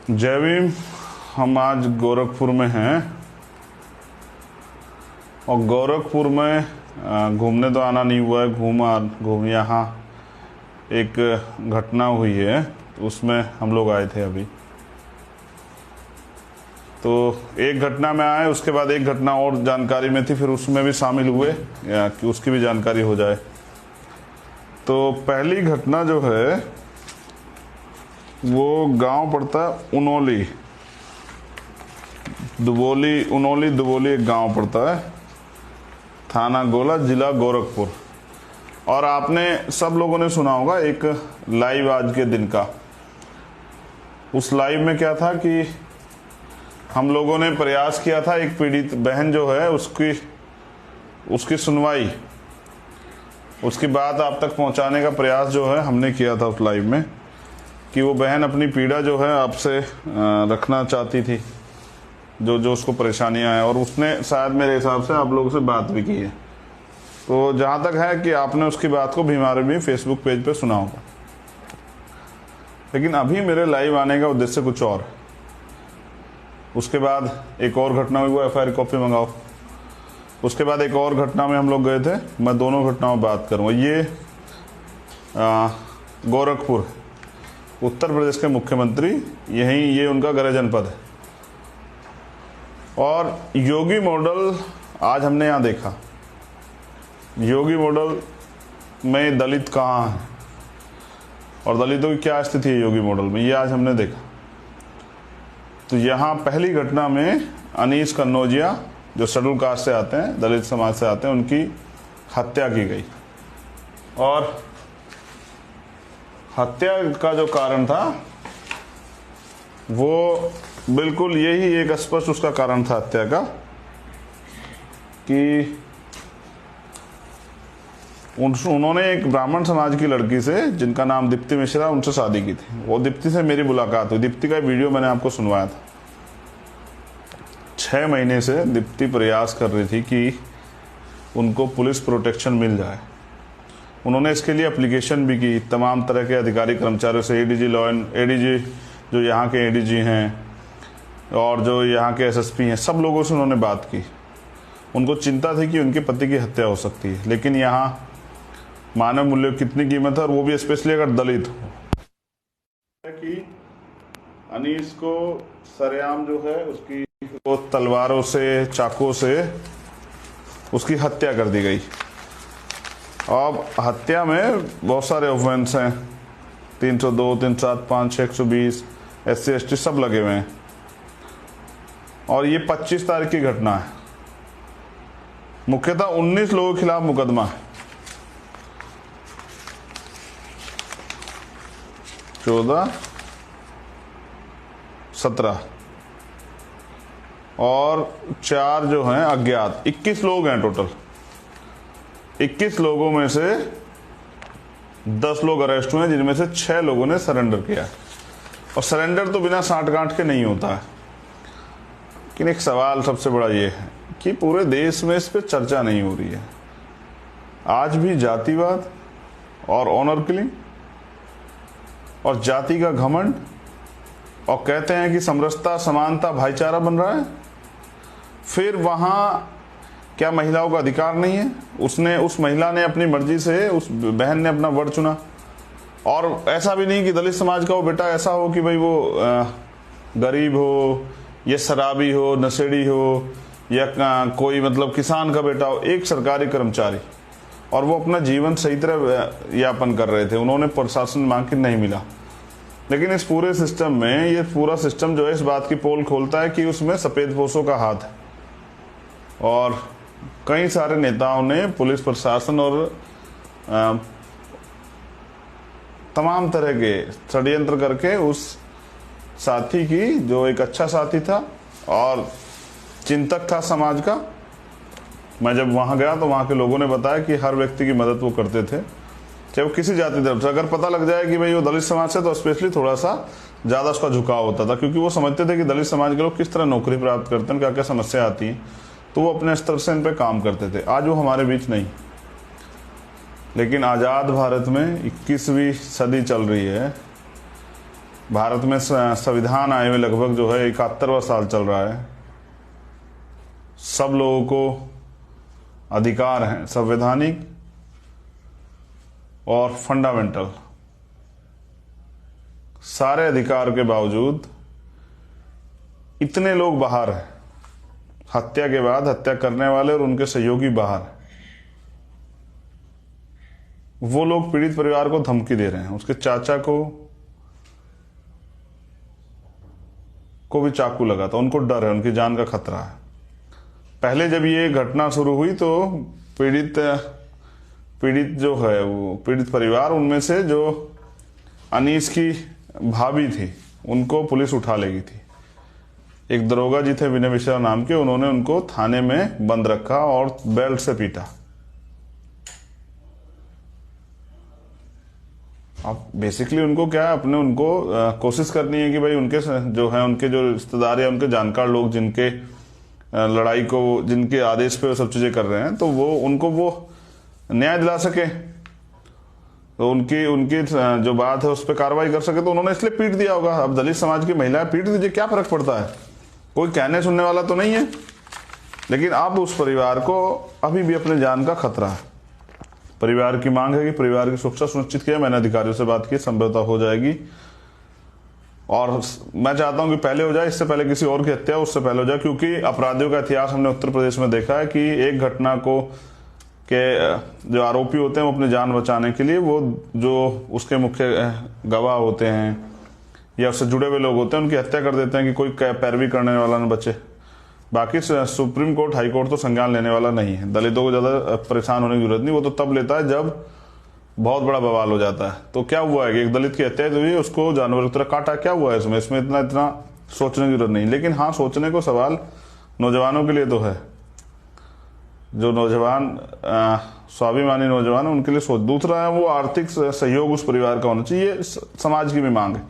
जय भीम। हम आज गोरखपुर में हैं और गोरखपुर में घूमने तो आना नहीं हुआ है। घूम यहाँ एक घटना हुई है, उसमें हम लोग आए थे अभी। तो एक घटना में आए, उसके बाद एक घटना और जानकारी में थी, फिर उसमें भी शामिल हुए कि उसकी भी जानकारी हो जाए। तो पहली घटना जो है वो गांव पड़ता है उनोली दुबोली एक गांव पड़ता है, थाना गोला, जिला गोरखपुर। और आपने सब लोगों ने सुना होगा एक लाइव आज के दिन का। उस लाइव में क्या था कि हम लोगों ने प्रयास किया था, एक पीड़ित बहन जो है उसकी सुनवाई, उसकी बात आप तक पहुंचाने का प्रयास जो है हमने किया था उस लाइव में, कि वो बहन अपनी पीड़ा जो है आपसे रखना चाहती थी, जो उसको परेशानियां हैं, और उसने शायद मेरे हिसाब से आप लोगों से बात भी की है। तो जहां तक है कि आपने उसकी बात को भीम आर्मी फेसबुक पेज पे सुना होगा। लेकिन अभी मेरे लाइव आने का उद्देश्य कुछ और। उसके बाद एक और घटना हुई, वो FIR कॉपी मंगाओ। उसके बाद एक और घटना में हम लोग गए थे, मैं दोनों घटनाओं में बात करूँगा। ये गोरखपुर, उत्तर प्रदेश के मुख्यमंत्री, ये उनका गृह जनपद है। और योगी मॉडल आज हमने यहाँ देखा। योगी मॉडल में दलित कहाँ है और दलितों की क्या स्थिति है योगी मॉडल में, ये आज हमने देखा। तो यहाँ पहली घटना में अनीस कन्नौजिया, जो शेड्यूल कास्ट से आते हैं, दलित समाज से आते हैं, उनकी हत्या की गई। और हत्या का जो कारण था वो बिल्कुल यही एक स्पष्ट उसका कारण था हत्या का, कि उन्होंने एक ब्राह्मण समाज की लड़की से, जिनका नाम दीप्ति मिश्रा, उनसे शादी की थी। वो दीप्ति से मेरी मुलाकात हुई। दीप्ति का वीडियो मैंने आपको सुनवाया था। 6 महीने से दीप्ति प्रयास कर रही थी कि उनको पुलिस प्रोटेक्शन मिल जाए। उन्होंने इसके लिए एप्लीकेशन भी की तमाम तरह के अधिकारी कर्मचारियों से, ADG जो यहाँ के ADG हैं और जो यहाँ के SSP हैं, सब लोगों से उन्होंने बात की। उनको चिंता थी कि उनके पति की हत्या हो सकती है। लेकिन यहाँ मानव मूल्य कितनी कीमत है, और वो भी स्पेशली अगर दलित हो। कि अनीस को सरेआम जो है उसकी वो तलवारों से, चाकुओं से उसकी हत्या कर दी गई। अब हत्या में बहुत सारे ऑफेंस हैं, 302, 307, 5, 120, SC ST सब लगे हुए हैं। और ये 25 तारीख की घटना है। मुख्यतः 19 लोगों के खिलाफ मुकदमा है। 14, 17 और 4 जो हैं अज्ञात। 21 लोग हैं टोटल। 21 लोगों में से 10 लोग अरेस्ट हुए हैं, जिनमें से 6 लोगों ने सरेंडर किया। और सरेंडर तो बिना साठ गांठ के नहीं होता है। लेकिन एक सवाल सबसे बड़ा ये है कि पूरे देश में इस पर चर्चा नहीं हो रही है। आज भी जातिवाद और ऑनर किलिंग और जाति का घमंड, और कहते हैं कि समरसता, समानता, भाईचारा बन रहा है। फिर वहाँ क्या महिलाओं का अधिकार नहीं है? उस महिला ने अपनी मर्जी से, उस बहन ने अपना वर चुना। और ऐसा भी नहीं कि दलित समाज का वो बेटा ऐसा हो कि भाई वो गरीब हो या शराबी हो, नशेड़ी हो, या कोई मतलब किसान का बेटा हो। एक सरकारी कर्मचारी, और वो अपना जीवन सही तरह यापन कर रहे थे। उन्होंने प्रशासन मांग के नहीं मिला। लेकिन इस पूरे सिस्टम में, ये पूरा सिस्टम जो है इस बात की पोल खोलता है कि उसमें सफेदपोशों का हाथ है। और कई सारे नेताओं ने, पुलिस प्रशासन और तमाम तरह के षड्यंत्र करके उस साथी की, जो एक अच्छा साथी था और चिंतक था समाज का, मैं जब वहाँ गया तो वहाँ के लोगों ने बताया कि हर व्यक्ति की मदद वो करते थे, चाहे वो किसी जाति धर्म से। अगर पता लग जाए कि भाई वो दलित समाज से, तो स्पेशली थोड़ा सा ज़्यादा उसका झुकाव होता था, क्योंकि वो समझते थे कि दलित समाज के लोग किस तरह नौकरी प्राप्त करते हैं, क्या क्या समस्या आती हैं। तो वो अपने स्तर से इन पर काम करते थे। आज वो हमारे बीच नहीं। लेकिन आज़ाद भारत में 21वीं सदी चल रही है, भारत में संविधान आए हुए लगभग जो है 71वां साल चल रहा है। सब लोगों को अधिकार हैं, संवैधानिक और फंडामेंटल। सारे अधिकार के बावजूद इतने लोग बाहर हैं, हत्या के बाद हत्या करने वाले और उनके सहयोगी बाहर। वो लोग पीड़ित परिवार को धमकी दे रहे हैं, उसके चाचा को भी चाकू लगा था, उनको डर है, उनकी जान का खतरा है। पहले जब ये घटना शुरू हुई तो पीड़ित जो है वो पीड़ित परिवार, उनमें से जो अनीस की भाभी थी उनको पुलिस उठा ले गई थी। एक दरोगा जी थे विनय मिश्रा नाम के, उन्होंने उनको थाने में बंद रखा और बेल्ट से पीटा। अब बेसिकली उनको क्या है, अपने उनको कोशिश करनी है कि भाई उनके जो है, उनके जो रिश्तेदार या उनके जानकार लोग जिनके लड़ाई को, जिनके आदेश पे वो सब चीजें कर रहे हैं, तो वो उनको वो न्याय दिला सके, तो उनकी जो बात है उस पर कार्रवाई कर सके। तो उन्होंने इसलिए पीट दिया होगा। अब दलित समाज की महिलाएं पीट दीजिए, क्या फर्क पड़ता है, कोई कहने सुनने वाला तो नहीं है। लेकिन अब उस परिवार को अभी भी अपने जान का खतरा है। परिवार की मांग है कि परिवार की सुरक्षा सुनिश्चित किया। मैंने अधिकारियों से बात की, संभवतः हो जाएगी। और मैं चाहता हूं कि पहले हो जाए, इससे पहले किसी और की हत्या उससे पहले हो जाए, क्योंकि अपराधियों का इतिहास हमने उत्तर प्रदेश में देखा है कि एक घटना के जो आरोपी होते हैं वो अपनी जान बचाने के लिए वो जो उसके मुख्य गवाह होते हैं या उससे जुड़े हुए लोग होते हैं उनकी हत्या कर देते हैं कि कोई पैरवी करने वाला न बचे। बाकी सुप्रीम कोर्ट, हाई कोर्ट तो संज्ञान लेने वाला नहीं है। दलितों को ज्यादा परेशान होने की जरूरत नहीं, वो तो तब लेता है जब बहुत बड़ा बवाल हो जाता है। तो क्या हुआ है कि एक दलित की हत्या हुई, उसको जानवर की तरह काटा, क्या हुआ है इसमें इतना सोचने की जरूरत नहीं। लेकिन हाँ, सोचने को सवाल नौजवानों के लिए तो है, जो नौजवान स्वाभिमानी नौजवान है उनके लिए सोच। दूसरा है वो आर्थिक सहयोग उस परिवार का होना चाहिए। ये समाज की भी मांग है।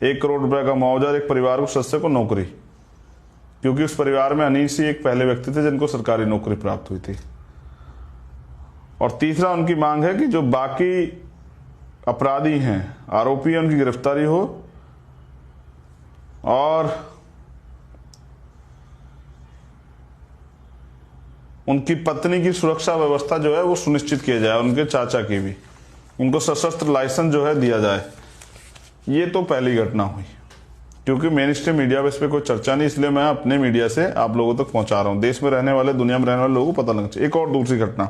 1 करोड़ रुपए का मुआवजा, एक परिवार को सदस्य को नौकरी, क्योंकि उस परिवार में अनीस ही एक पहले व्यक्ति थे जिनको सरकारी नौकरी प्राप्त हुई थी। और तीसरा उनकी मांग है कि जो बाकी अपराधी हैं, आरोपी हैं, उनकी गिरफ्तारी हो और उनकी पत्नी की सुरक्षा व्यवस्था जो है वो सुनिश्चित किया जाए, उनके चाचा की भी, उनको सशस्त्र लाइसेंस जो है दिया जाए। ये तो पहली घटना हुई, क्योंकि मेन स्ट्रीम मीडिया पे इस पर कोई चर्चा नहीं, इसलिए मैं अपने मीडिया से आप लोगों तक पहुंचा रहा हूं। देश में रहने वाले, दुनिया में रहने वाले लोगों को पता लगना चाहिए। एक और दूसरी घटना,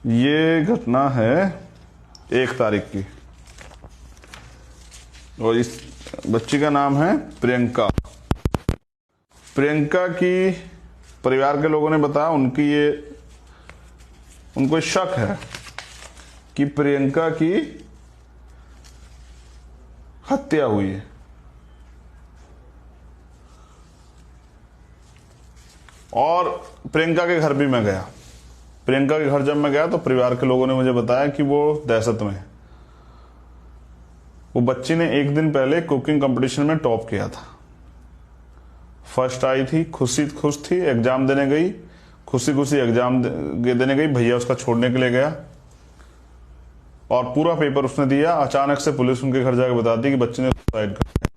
ये घटना है 1 तारीख की, और इस बच्ची का नाम है प्रियंका। प्रियंका की परिवार के लोगों ने बताया, उनको शक है कि प्रियंका की हत्या हुई है। और प्रियंका के घर भी मैं गया। प्रियंका के घर जब मैं गया तो परिवार के लोगों ने मुझे बताया कि वो दहशत में है। वो बच्ची ने 1 दिन पहले कुकिंग कंपटीशन में टॉप किया था, फर्स्ट आई थी, खुश थी, एग्जाम देने गई, खुशी एग्जाम देने गई। भैया उसका छोड़ने के लिए गया और पूरा पेपर उसने दिया। अचानक से पुलिस उनके घर जाकर बताती कि बच्चे ने सुसाइड कर लिया।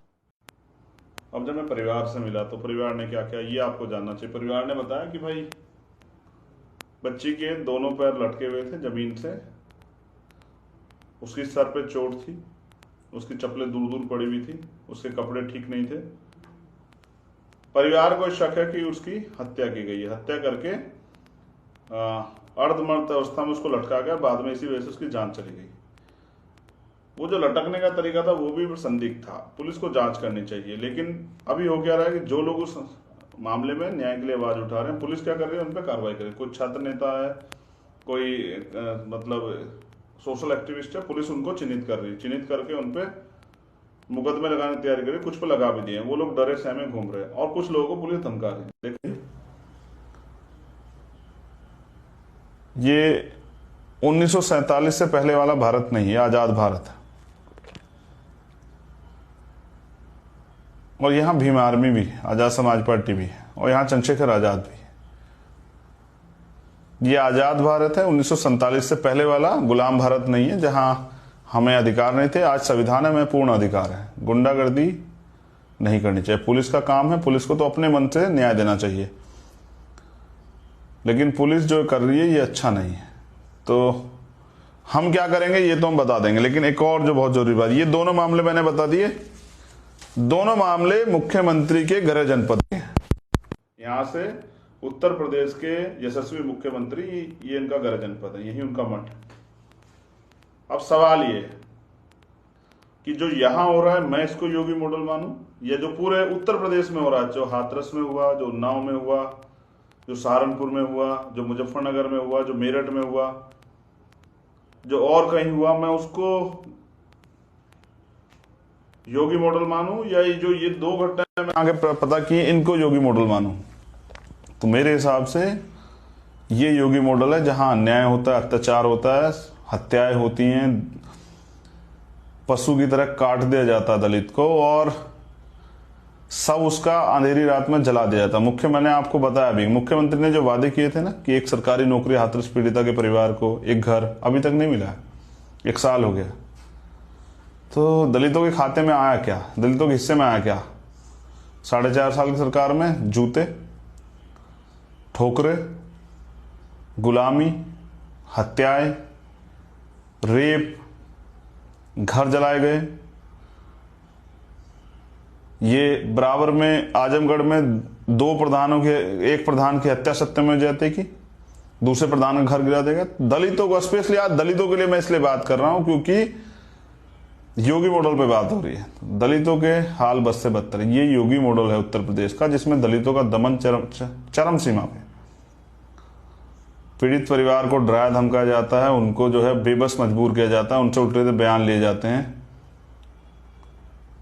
अब जब मैं परिवार से मिला तो परिवार ने क्या किया, ये आपको जानना चाहिए। परिवार ने बताया कि भाई बच्ची के दोनों पैर लटके हुए थे जमीन से, उसकी सर पे चोट थी, उसकी चप्पलें दूर दूर पड़ी हुई थी, उसके कपड़े ठीक नहीं थे। परिवार को शक है कि उसकी हत्या की गई है। हत्या करके अर्धमर्त अवस्था में उसको लटका गया, बाद में इसी वजह से उसकी जान चली गई। वो जो लटकने का तरीका था वो भी संदिग्ध था, पुलिस को जांच करनी चाहिए। लेकिन अभी हो क्या रहा है कि जो लोग उस मामले में न्याय के लिए आवाज उठा रहे हैं, पुलिस क्या कर रही है, उन पर कार्रवाई करे। कोई छात्र नेता है, कोई मतलब सोशल एक्टिविस्ट है, पुलिस उनको चिन्हित कर रही है, चिन्हित करके उन पे मुकदमे लगाने की तैयारी करी। कुछ पे लगा भी दिए, वो लोग डरे सहमे घूम रहे हैं और कुछ लोगों को पुलिस धमका रही है। देखिए, ये 1947 से पहले वाला भारत नहीं है, आजाद भारत है। और यहाँ भीम आर्मी भी है, आजाद समाज पार्टी भी है, और यहाँ चंद्रशेखर आजाद भी है। ये आजाद भारत है, 1947 से पहले वाला गुलाम भारत नहीं है, जहां हमें अधिकार नहीं थे, आज संविधान है, हमें पूर्ण अधिकार है। गुंडागर्दी नहीं करनी चाहिए। पुलिस का काम है, पुलिस को तो अपने मन से न्याय देना चाहिए, लेकिन पुलिस जो कर रही है ये अच्छा नहीं है। तो हम क्या करेंगे ये तो हम बता देंगे, लेकिन एक और जो बहुत जरूरी बात, ये दोनों मामले मैंने बता दिए, दोनों मामले मुख्यमंत्री के गृह जनपद के हैं। यहां से उत्तर प्रदेश के यशस्वी मुख्यमंत्री, ये इनका गृह जनपद है, यही उनका मठ। अब सवाल ये कि जो यहां हो रहा है मैं इसको योगी मॉडल मानूं, या जो पूरे उत्तर प्रदेश में हो रहा है, जो हाथरस में हुआ, जो उन्नाव में हुआ, जो सहारनपुर में हुआ, जो मुजफ्फरनगर में हुआ, जो मेरठ में हुआ, जो और कहीं हुआ, मैं उसको योगी मॉडल मानूं, या ये दो घटनाएं मैं आगे पता की इनको योगी मॉडल मानूं? तो मेरे हिसाब से ये योगी मॉडल है, जहां अन्याय होता है, अत्याचार होता है, हत्याएं होती हैं, पशु की तरह काट दिया जाता है दलित को, और सब उसका अंधेरी रात में जला दिया जाता। मैंने आपको बताया अभी, मुख्यमंत्री ने जो वादे किए थे ना कि एक सरकारी नौकरी हाथरस पीड़िता के परिवार को, एक घर, अभी तक नहीं मिला है, 1 साल हो गया। तो दलितों के खाते में आया क्या, दलितों के हिस्से में आया क्या? 4.5 साल की सरकार में जूते, ठोकरे, गुलामी, हत्याएं, रेप, घर जलाए गए। ये बराबर में आजमगढ़ में 2 प्रधानों के, एक प्रधान की हत्या सत्यमेव जयते की, दूसरे प्रधान का घर गिरा देगा। दलितों को स्पेशली, आज दलितों के लिए मैं इसलिए बात कर रहा हूं क्योंकि योगी मॉडल पे बात हो रही है। दलितों के हाल बद से बदतर है। ये योगी मॉडल है उत्तर प्रदेश का, जिसमें दलितों का दमन चरम सीमा पे। पीड़ित परिवार को डराया धमकाया जाता है, उनको जो है बेबस मजबूर किया जाता है, उनसे उल्टे बयान लिए जाते हैं,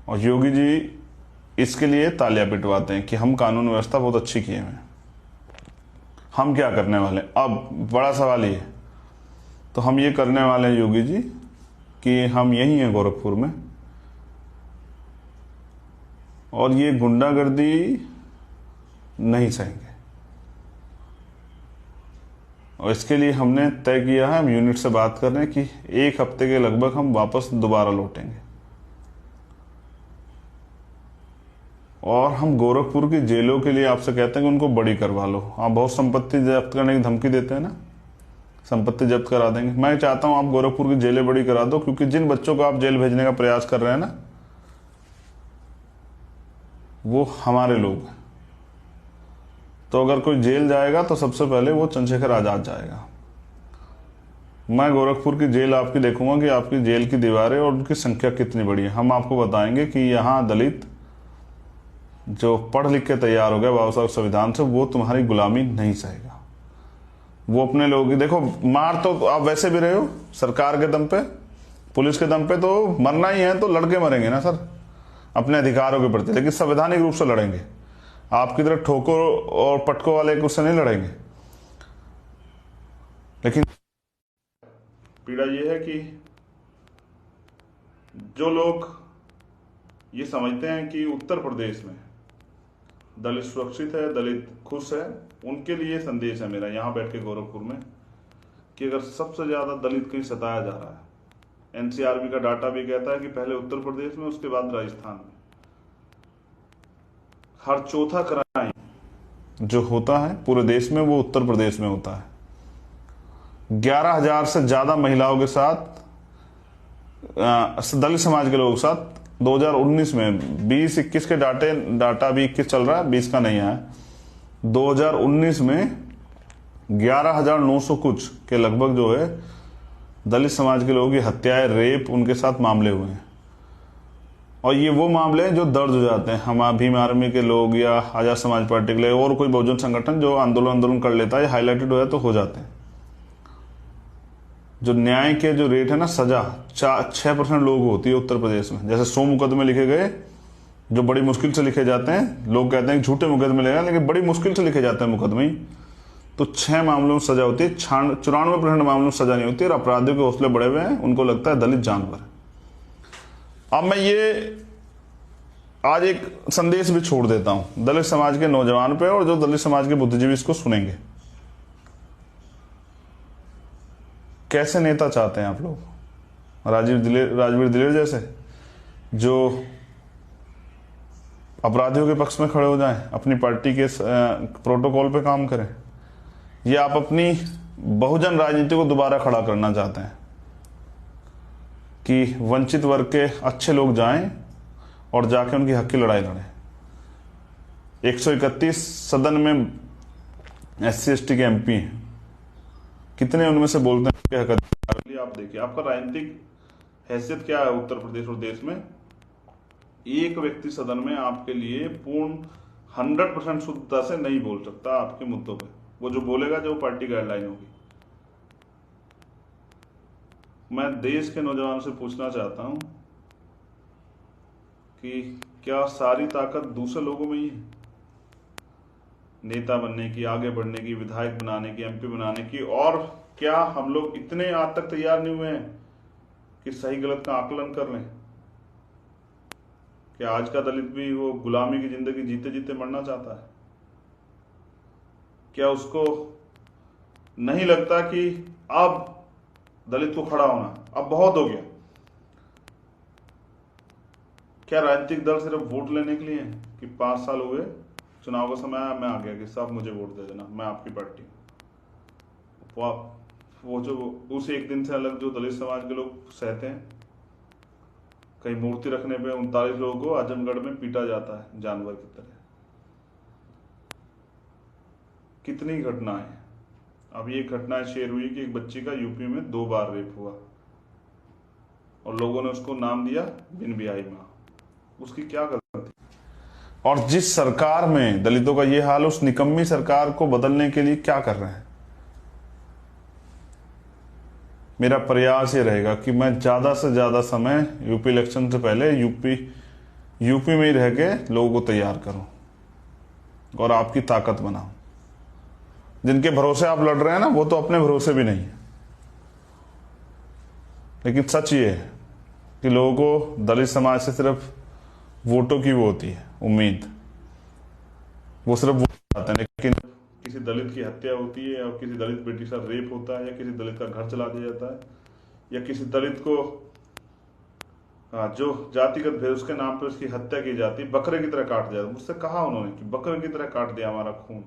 और योगी जी इसके लिए तालियां पिटवाते हैं कि हम कानून व्यवस्था बहुत अच्छी किए हैं। हम क्या करने वाले? अब बड़ा सवाल ये, तो हम ये करने वाले हैं योगी जी कि हम यही हैं गोरखपुर में, और ये गुंडागर्दी नहीं सहेंगे, और इसके लिए हमने तय किया है, हम यूनिट से बात कर रहे हैं कि 1 हफ्ते के लगभग हम वापस दोबारा लौटेंगे, और हम गोरखपुर की जेलों के लिए आपसे कहते हैं कि उनको बड़ी करवा लो। आप बहुत संपत्ति जब्त करने की धमकी देते हैं ना, संपत्ति जब्त करा देंगे। मैं चाहता हूं आप गोरखपुर की जेलें बड़ी करा दो, क्योंकि जिन बच्चों को आप जेल भेजने का प्रयास कर रहे हैं ना, वो हमारे लोग हैं। तो अगर कोई जेल जाएगा तो सबसे पहले वो चंद्रशेखर आजाद जाएगा। मैं गोरखपुर की जेल आपकी देखूंगा कि आपकी जेल की दीवारें और उनकी संख्या कितनी बड़ी है। हम आपको बताएंगे कि यहाँ दलित जो पढ़ लिख के तैयार हो गया बाबा साहब संविधान से, वो तुम्हारी गुलामी नहीं सहेगा। वो अपने लोगों की, देखो मार तो आप वैसे भी रहे हो सरकार के दम पे, पुलिस के दम पे, तो मरना ही है तो लड़के मरेंगे ना सर अपने अधिकारों के प्रति, लेकिन संवैधानिक रूप से लड़ेंगे। आपकी तरह ठोको और पटकों वाले उससे नहीं लड़ेंगे। लेकिन पीड़ा यह है कि जो लोग ये समझते हैं कि उत्तर प्रदेश में दलित सुरक्षित है, दलित खुश है, उनके लिए संदेश है मेरा यहां बैठ के गोरखपुर में कि अगर सबसे ज्यादा दलित कहीं सताया जा रहा है, एनसीआरबी का डाटा भी कहता है कि पहले उत्तर प्रदेश में, उसके बाद राजस्थान में। हर चौथा क्राइम जो होता है पूरे देश में वो उत्तर प्रदेश में होता है। 11,000 से ज्यादा महिलाओं के साथ, दलित समाज के लोगों के साथ 2019 में, 20-21 के डाटा भी 21 चल रहा है, 20 का नहीं है। 2019 में 11,900 कुछ के लगभग जो है दलित समाज के लोगों की हत्याएं, रेप, उनके साथ मामले हुए हैं। और ये वो मामले हैं जो दर्ज हो जाते हैं। हम भीम आर्मी के लोग या आजाद समाज पार्टी के लिए और कोई बहुजन संगठन जो आंदोलन कर लेता है, हाईलाइटेड हो जाए तो हो जाते हैं। जो न्याय के जो रेट है ना, सजा 6% लोगों को होती है उत्तर प्रदेश में। जैसे 100 मुकदमे लिखे गए जो बड़ी मुश्किल से लिखे जाते हैं, लोग कहते हैं कि झूठे मुकदमे लेगा, लेकिन बड़ी मुश्किल से लिखे जाते हैं मुकदमे, तो 6 मामलों में सजा होती है। 94% मामलों में सजा नहीं होती, और अपराधियों के हौसले बढ़े हुए हैं, उनको लगता है दलित जानवर। अब मैं ये आज एक संदेश भी छोड़ देता हूं दलित समाज के नौजवान पे, और जो दलित समाज के बुद्धिजीवी इसको सुनेंगे। कैसे नेता चाहते हैं आप लोग? राजवीर दिलेर जैसे, जो अपराधियों के पक्ष में खड़े हो जाएं, अपनी पार्टी के प्रोटोकॉल पे काम करें, या आप अपनी बहुजन राजनीति को दोबारा खड़ा करना चाहते हैं कि वंचित वर्ग के अच्छे लोग जाएं और जाके उनकी हक की लड़ाई लड़ें? 131 सदन में SC ST के MP हैं, कितने उनमें से बोलते हैं कि हक अधिकार? आप देखिए आपका राजनीतिक हैसियत क्या है उत्तर प्रदेश और देश में। एक व्यक्ति सदन में आपके लिए पूर्ण 100% शुद्धता से नहीं बोल सकता आपके मुद्दों पे। वो जो बोलेगा जो पार्टी गाइडलाइन होगी। मैं देश के नौजवानों से पूछना चाहता हूं कि क्या सारी ताकत दूसरे लोगों में ही है? नेता बनने की, आगे बढ़ने की, विधायक बनाने की, MP बनाने की, और क्या हम लोग इतने आज तक तैयार नहीं हुए हैं कि सही गलत का आकलन कर लें? क्या आज का दलित भी वो गुलामी की जिंदगी जीते जीते मरना चाहता है? क्या उसको नहीं लगता कि अब दलित को खड़ा होना अब बहुत हो गया? क्या राजनीतिक दल सिर्फ वोट लेने के लिए है कि 5 साल हुए, चुनाव का समय आया, मैं आ गया कि साहब मुझे वोट दे देना, मैं आपकी पार्टी? वो जो उस एक दिन से अलग जो दलित समाज के लोग सहते हैं, कहीं मूर्ति रखने पे 39 लोगों को आजमगढ़ में पीटा जाता है जानवर की तरह। कितनी घटनाएं। अब ये घटनाएं शेयर हुई कि एक बच्ची का यूपी में 2 बार रेप हुआ और लोगों ने उसको नाम दिया बिन ब्याही मां। उसकी क्या गलती थी? और जिस सरकार में दलितों का ये हाल, उस निकम्मी सरकार को बदलने के लिए क्या कर रहे हैं? मेरा प्रयास ये रहेगा कि मैं ज्यादा से ज्यादा समय यूपी इलेक्शन से पहले यूपी में ही रह के लोगों को तैयार करूं और आपकी ताकत बनाऊं। जिनके भरोसे आप लड़ रहे हैं ना, वो तो अपने भरोसे भी नहीं है। लेकिन सच ये है कि लोगों को दलित समाज से सिर्फ वोटों की वो होती है उम्मीद, वो सिर्फ वोट चाहते हैं। लेकिन किसी दलित की हत्या होती है, और किसी दलित बेटी के साथ रेप होता है, या किसी दलित का घर चला दिया जाता है, या किसी दलित को जो जातिगत भेद उसके नाम पे उसकी हत्या की जाती है, बकरे की तरह काट दिया। मुझसे कहा उन्होंने कि बकरे की तरह काट दिया हमारा खून।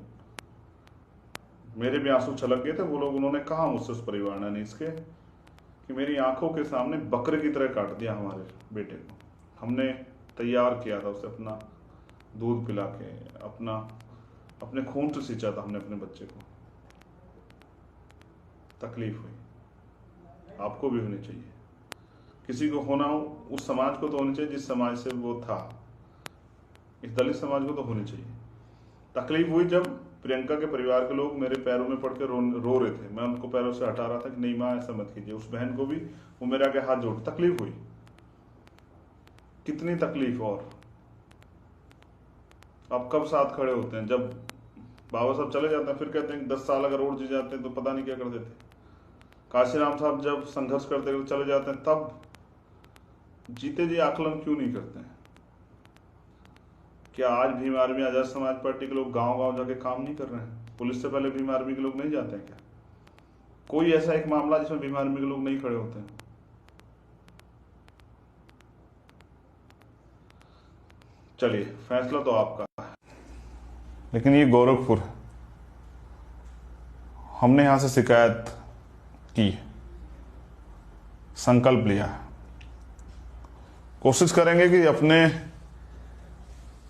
मेरे भी आंसू छलक गए थे। वो लोग, उन्होंने कहा मुझसे, उस परिवार ने इसके, कि मेरी आंखों के सामने बकरे की तरह काट दिया हमारे बेटे को। हमने तैयार किया था उसे, अपना दूध पिला के, अपने खून से सींचा था हमने अपने बच्चे को। तकलीफ हुई, आपको भी होनी चाहिए। किसी को होना हो, उस समाज को तो होनी चाहिए जिस समाज से वो था। इस दलित समाज को तो होनी चाहिए। तकलीफ हुई जब प्रियंका के परिवार के लोग मेरे पैरों में पड़ के रो रहे थे। मैं उनको पैरों से हटा रहा था कि नहीं माँ, ऐसा मत कीजिए। उस बहन को भी वो मेरे आगे हाथ जोड़, तकलीफ हुई। कितनी तकलीफ। और आप कब साथ खड़े होते हैं? जब बाबा साहब चले जाते हैं फिर कहते हैं कि 10 साल अगर और जी जाते हैं तो पता नहीं क्या कर देते। काशीराम साहब जब संघर्ष करते हुए चले जाते हैं, तब जीते जी आकलन क्यों नहीं करते हैं? क्या आज भीम आर्मी आजाद समाज पार्टी के लोग गांव गांव जाके काम नहीं कर रहे हैं? पुलिस से पहले भीम आर्मी के लोग नहीं जाते हैं क्या? कोई ऐसा एक मामला जिसमें भीम आर्मी के लोग नहीं खड़े होते हैं? चलिए, फैसला तो आपका है, लेकिन ये गोरखपुर, हमने यहां से शिकायत की, संकल्प लिया, कोशिश करेंगे कि अपने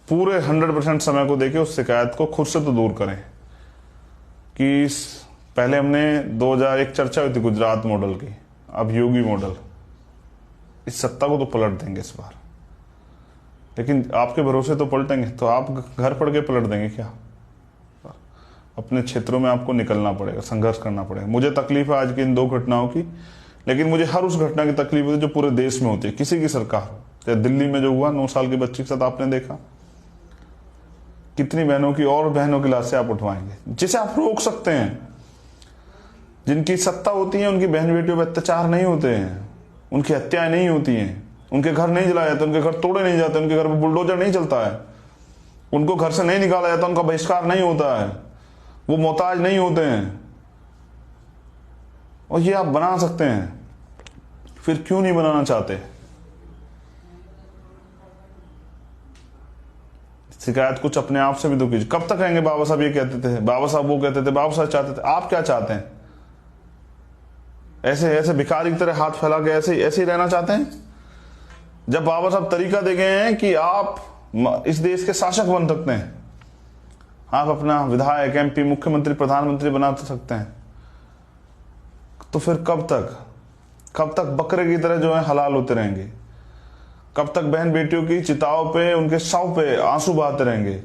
पूरे 100% समय को देके उस शिकायत को खुद से तो दूर करें। कि पहले हमने 2001 चर्चा हुई थी गुजरात मॉडल की, अब योगी मॉडल। इस सत्ता को तो पलट देंगे इस बार। लेकिन आपके भरोसे तो पलटेंगे तो आप घर पड़ के पलट देंगे क्या? अपने क्षेत्रों में आपको निकलना पड़ेगा, संघर्ष करना पड़ेगा। मुझे तकलीफ है आज की इन 2 घटनाओं की, लेकिन मुझे हर उस घटना की तकलीफ होती है जो पूरे देश में होती है, किसी की सरकार हो। चाहे दिल्ली में जो हुआ 9 साल की बच्ची के साथ, आपने देखा कितनी बहनों की और बहनों की लाशें आप उठवाएंगे, जिसे आप रोक सकते हैं। जिनकी सत्ता होती है उनकी बहन बेटियों पर अत्याचार नहीं होते हैं, उनकी हत्याएं नहीं होती हैं, उनके घर नहीं जलाए जाते, उनके घर तोड़े नहीं जाते, उनके घर पर बुलडोजर नहीं चलता है, उनको घर से नहीं निकाला जाता, उनका बहिष्कार नहीं होता है, वो मोहताज नहीं होते हैं। और ये आप बना सकते हैं। फिर क्यों नहीं बनाना चाहते? शिकायत कुछ अपने आप से भी तो कीजिए। कब तक कहेंगे बाबा साहब ये कहते थे, बाबा साहब वो कहते थे, बाबा साहब चाहते थे? आप क्या चाहते हैं? ऐसे ऐसे भिखारी की तरह हाथ फैला के ऐसे ऐसे ही रहना चाहते हैं? जब बाबा साहब तरीका दे गए हैं कि आप इस देश के शासक बन सकते हैं, आप अपना विधायक, एमपी, मुख्यमंत्री, प्रधानमंत्री बना सकते हैं, तो फिर कब तक बकरे की तरह जो है हलाल होते रहेंगे? कब तक बहन बेटियों की चिताओं पे, उनके शव पे आंसू बहाते रहेंगे?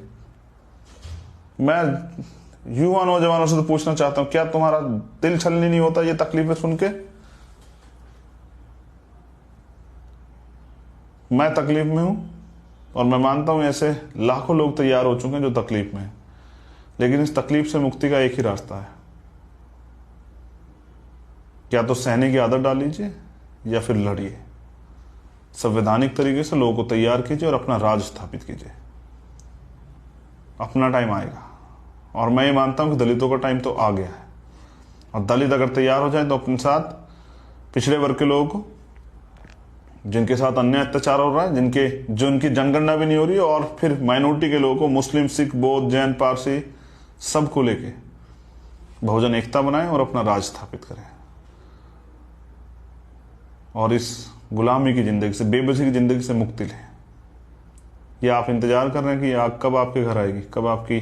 मैं युवा नौजवानों से तो पूछना चाहता हूं, क्या तुम्हारा दिल छलनी नहीं होता ये तकलीफें सुन के? मैं तकलीफ में हूं और मैं मानता हूं ऐसे लाखों लोग तैयार हो चुके हैं जो तकलीफ में हैं, लेकिन इस तकलीफ से मुक्ति का एक ही रास्ता है, क्या तो सहने की आदत डाल लीजिए या फिर लड़िए। संवैधानिक तरीके से लोगों को तैयार कीजिए और अपना राज स्थापित कीजिए। अपना टाइम आएगा और मैं ये मानता हूं कि दलितों का टाइम तो आ गया है, और दलित अगर तैयार हो जाए तो अपने साथ पिछड़े वर्ग के लोगों को, जिनके साथ अन्य अत्याचार हो रहा है, जो उनकी जनगणना भी नहीं हो रही है, और फिर माइनॉरिटी के लोगों को, मुस्लिम, सिख, बौद्ध, जैन, पारसी, सबको लेके बहुजन एकता बनाएं और अपना राज स्थापित करें, और इस गुलामी की जिंदगी से, बेबसी की जिंदगी से मुक्ति लें। ये आप इंतजार कर रहे हैं कि आग कब आपके घर आएगी, कब आपकी,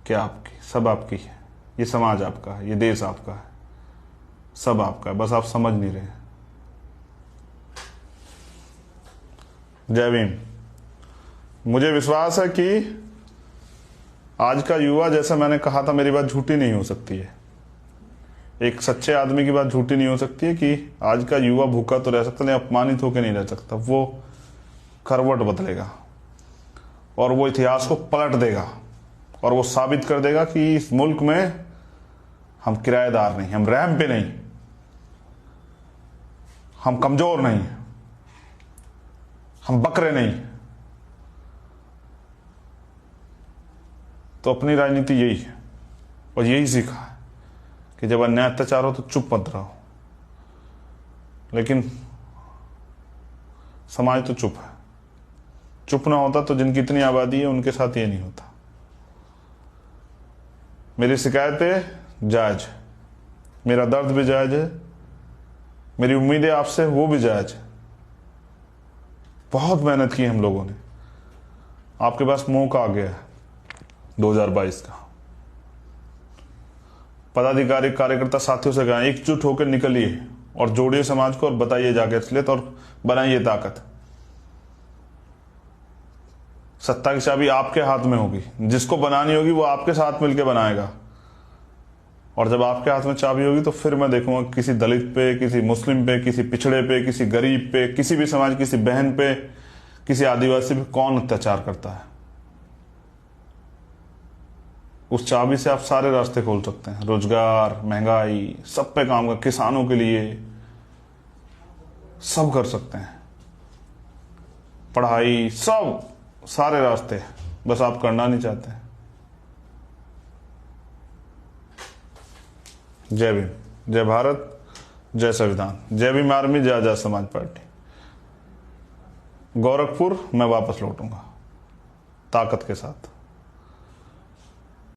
क्या आपकी, सब आपकी है। ये समाज आपका है, ये देश आपका है, सब आपका है, बस आप समझ नहीं रहे। जय भीम। मुझे विश्वास है कि आज का युवा, जैसा मैंने कहा था, मेरी बात झूठी नहीं हो सकती है, एक सच्चे आदमी की बात झूठी नहीं हो सकती है कि आज का युवा भूखा तो रह सकता, लेकिन अपमानित होकर नहीं रह सकता। वो करवट बदलेगा और वो इतिहास को पलट देगा और वो साबित कर देगा कि इस मुल्क में हम किराएदार नहीं, हम रैंप पे नहीं, हम कमजोर नहीं, हम बकरे नहीं। तो अपनी राजनीति यही है और यही सीखा है कि जब अन्याय अत्याचार हो तो चुप मत रहो, लेकिन समाज तो चुप है। चुप ना होता तो जिनकी इतनी आबादी है उनके साथ ये नहीं होता। मेरी शिकायतें जायज, मेरा दर्द भी जायज है, मेरी उम्मीदें आपसे वो भी जायज है। बहुत मेहनत की हम लोगों ने, आपके पास मौका आ गया है 2022 का। पदाधिकारी, कार्यकर्ता साथियों से कहा, एकजुट होकर निकलिए और जोड़िए समाज को और बताइए जाके असलियत और बनाइए ताकत। सत्ता की चाबी आपके हाथ में होगी, जिसको बनानी होगी वो आपके साथ मिलकर बनाएगा, और जब आपके हाथ में चाबी होगी तो फिर मैं देखूंगा किसी दलित पे, किसी मुस्लिम पे, किसी पिछड़े पे, किसी गरीब पे, किसी भी समाज, किसी बहन पे, किसी आदिवासी पे कौन अत्याचार करता है। उस चाबी से आप सारे रास्ते खोल सकते हैं, रोजगार, महंगाई, सब पे काम कर, किसानों के लिए सब कर सकते हैं, पढ़ाई, सब, सारे रास्ते, बस आप करना नहीं चाहते हैं। जय भीम, जय भारत, जय संविधान, जय भीम आर्मी, जय आजाद समाज पार्टी। गोरखपुर मैं वापस लौटूंगा ताकत के साथ।